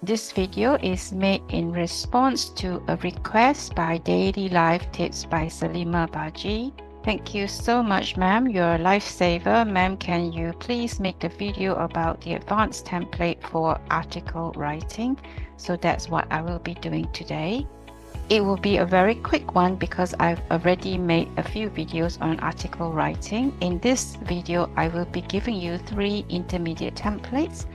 This video is made in response to a request by Daily Life Tips by Salima Baji. Thank you so much, ma'am. You're a lifesaver. Ma'am, can you please make the video about the advanced template for article writing? So that's what I will be doing today. It will be a very quick one because I've already made a few videos on article writing. In this video, I will be giving you 3 intermediate templates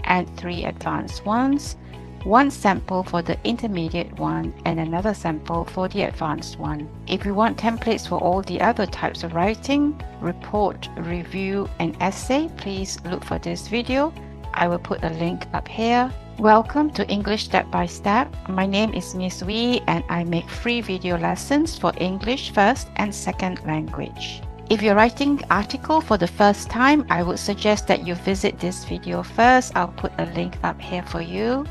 and 3 advanced ones, one sample for the intermediate one and another sample for the advanced one. If you want templates for all the other types of writing, report, review and essay, please look for this video. I will put a link up here. Welcome to English Step by Step. My name is Miss Wee and I make free video lessons for English first and second language. If you're writing the article for the first time, I would suggest that you visit this video first. I'll put a link up here for you.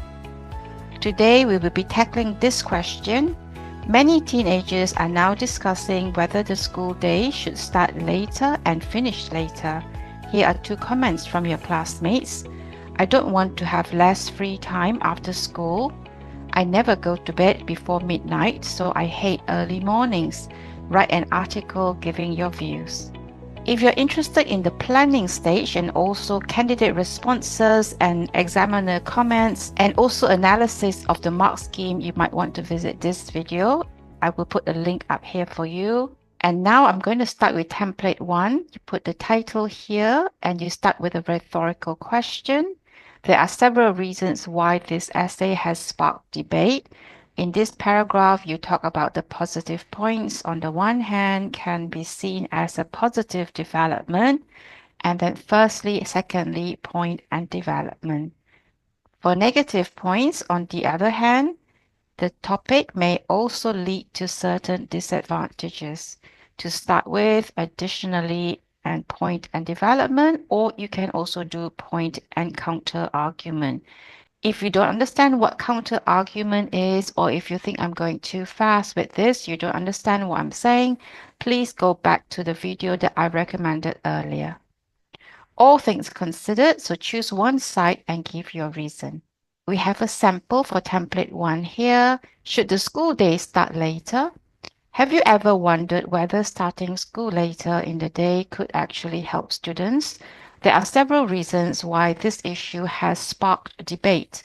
Today we will be tackling this question. Many teenagers are now discussing whether the school day should start later and finish later. Here are 2 comments from your classmates. I don't want to have less free time after school. I never go to bed before midnight, so I hate early mornings. Write an article giving your views. If you're interested in the planning stage and also candidate responses and examiner comments and also analysis of the mark scheme, you might want to visit this video. I will put a link up here for you. And now I'm going to start with template 1. You put the title here and you start with a rhetorical question. There are several reasons why this essay has sparked debate. In this paragraph, you talk about the positive points. On the one hand, can be seen as a positive development, and then firstly, secondly, point and development. For negative points, on the other hand, the topic may also lead to certain disadvantages. To start with, additionally, and point and development, or you can also do point and counter argument. If you don't understand what counter argument is, or if you think I'm going too fast with this, you don't understand what I'm saying, please go back to the video that I recommended earlier. All things considered, so choose one side and give your reason. We have a sample for template 1 here. Should the school day start later? Have you ever wondered whether starting school later in the day could actually help students? There are several reasons why this issue has sparked debate.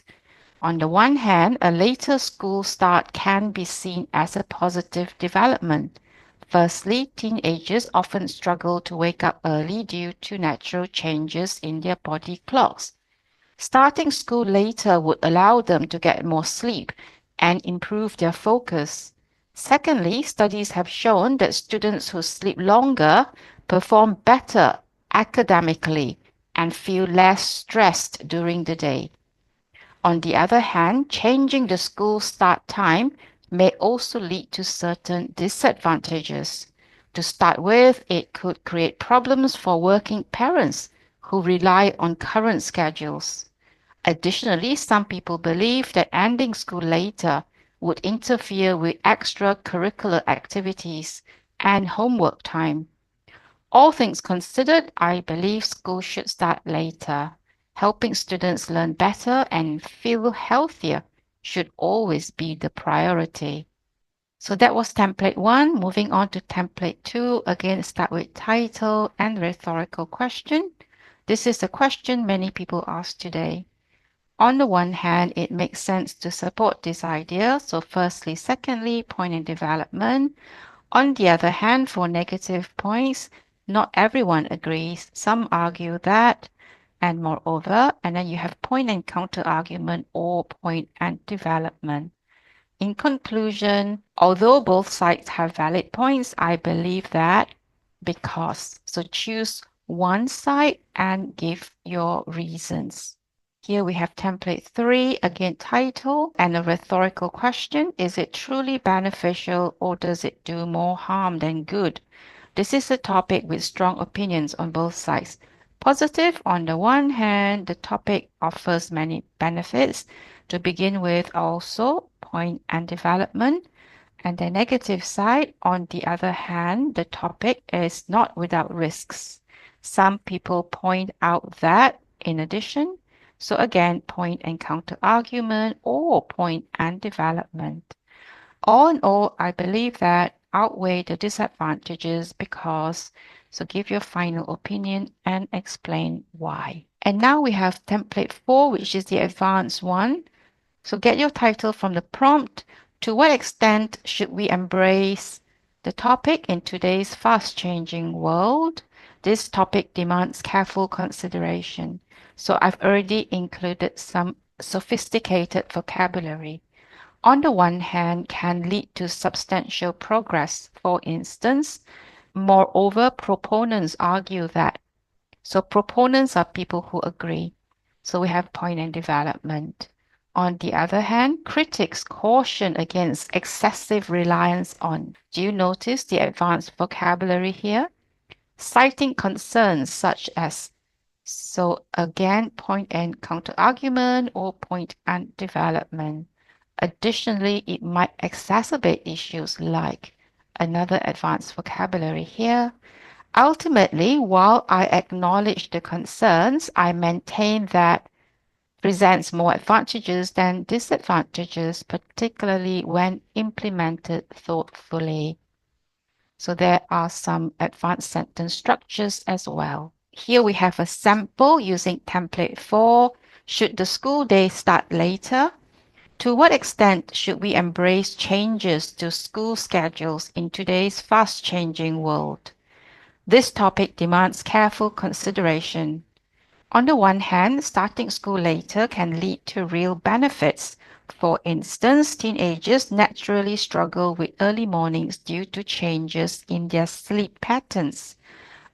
On the one hand, a later school start can be seen as a positive development. Firstly, teenagers often struggle to wake up early due to natural changes in their body clocks. Starting school later would allow them to get more sleep and improve their focus. Secondly, studies have shown that students who sleep longer perform better academically and feel less stressed during the day. On the other hand, changing the school start time may also lead to certain disadvantages. To start with, it could create problems for working parents who rely on current schedules. Additionally, some people believe that ending school later would interfere with extracurricular activities and homework time. All things considered, I believe school should start later. Helping students learn better and feel healthier should always be the priority. So that was template 1. Moving on to template 2. Again, start with title and rhetorical question. This is a question many people ask today. On the one hand, it makes sense to support this idea. So firstly, secondly, point and development. On the other hand, for negative points, not everyone agrees. Some argue that, and moreover, and then you have point and counter argument or point and development. In conclusion, although both sides have valid points, I believe that because. So choose one side and give your reasons. Here we have template 3, again title and a rhetorical question. Is it truly beneficial or does it do more harm than good? This is a topic with strong opinions on both sides. Positive, on the one hand, the topic offers many benefits. To begin with, also point and development. And the negative side, on the other hand, the topic is not without risks. Some people point out that, in addition, So again, point and counter argument or point and development. All in all, I believe that outweigh the disadvantages because, so give your final opinion and explain why. And now we have template 4, which is the advanced one. So get your title from the prompt. To what extent should we embrace the topic in today's fast-changing world? This topic demands careful consideration. So I've already included some sophisticated vocabulary. On the one hand, can lead to substantial progress. For instance, moreover, proponents argue that. So proponents are people who agree. So we have point and development. On the other hand, critics caution against excessive reliance on. Do you notice the advanced vocabulary here? Citing concerns such as, so again, point and counter argument or point and development. Additionally, it might exacerbate issues like another advanced vocabulary here. Ultimately, while I acknowledge the concerns, I maintain that presents more advantages than disadvantages, particularly when implemented thoughtfully. So there are some advanced sentence structures as well. Here we have a sample using template 4. Should the school day start later? To what extent should we embrace changes to school schedules in today's fast-changing world? This topic demands careful consideration. On the one hand, starting school later can lead to real benefits. For instance, teenagers naturally struggle with early mornings due to changes in their sleep patterns.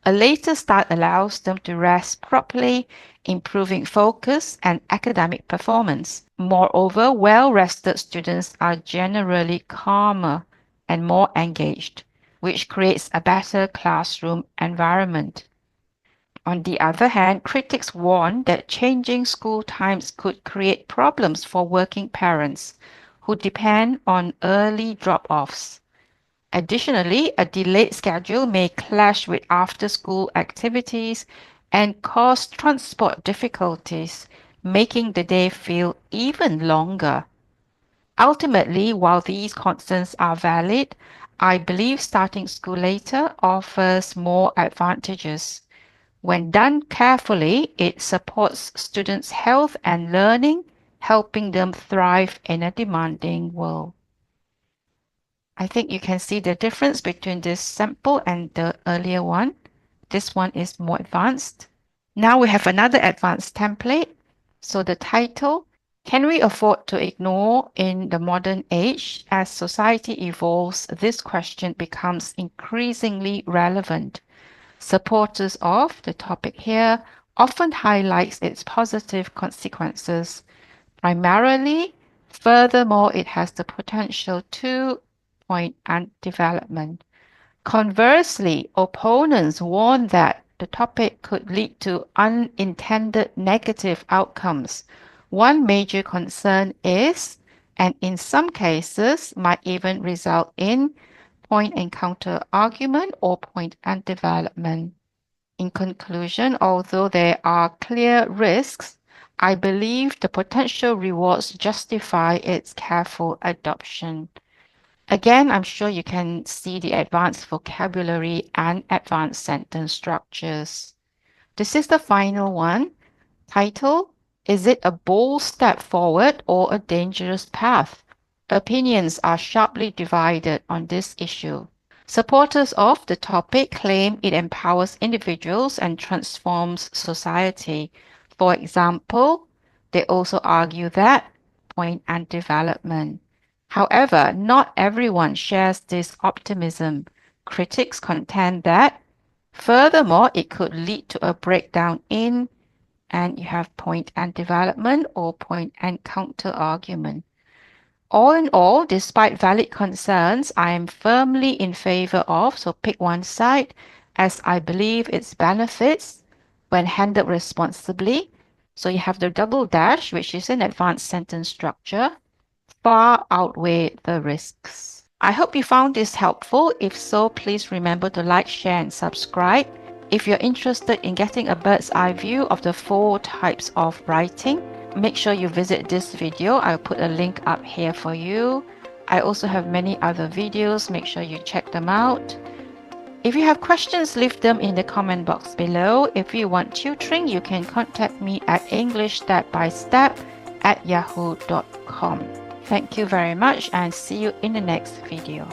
A later start allows them to rest properly, improving focus and academic performance. Moreover, well-rested students are generally calmer and more engaged, which creates a better classroom environment. On the other hand, critics warn that changing school times could create problems for working parents who depend on early drop-offs. Additionally, a delayed schedule may clash with after-school activities and cause transport difficulties, making the day feel even longer. Ultimately, while these concerns are valid, I believe starting school later offers more advantages. When done carefully, it supports students' health and learning, helping them thrive in a demanding world. I think you can see the difference between this sample and the earlier one. This one is more advanced. Now we have another advanced template. So the title, can we afford to ignore in the modern age? As society evolves, this question becomes increasingly relevant. Supporters of the topic here often highlights its positive consequences. Primarily, furthermore, it has the potential to point and development. Conversely, opponents warn that the topic could lead to unintended negative outcomes. One major concern is, and in some cases might even result in, point and counter argument or point and development. In conclusion, although there are clear risks, I believe the potential rewards justify its careful adoption. Again, I'm sure you can see the advanced vocabulary and advanced sentence structures. This is the final one. Title, is it a bold step forward or a dangerous path? Opinions are sharply divided on this issue. Supporters of the topic claim it empowers individuals and transforms society. For example, they also argue that point and development. However, not everyone shares this optimism. Critics contend that, furthermore, it could lead to a breakdown in, and you have point and development or point and counter argument. All in all, despite valid concerns, I am firmly in favor of, so pick one side, as I believe its benefits, when handled responsibly. So you have the double dash, which is an advanced sentence structure, far outweigh the risks. I hope you found this helpful. If so, please remember to like, share, and subscribe. If you're interested in getting a bird's eye view of the 4 types of writing, make sure you visit this video. I'll put a link up here for you. I also have many other videos. Make sure you check them out. If you have questions, leave them in the comment box below. If you want tutoring, you can contact me at englishstepbystep@yahoo.com. Thank you very much and see you in the next video.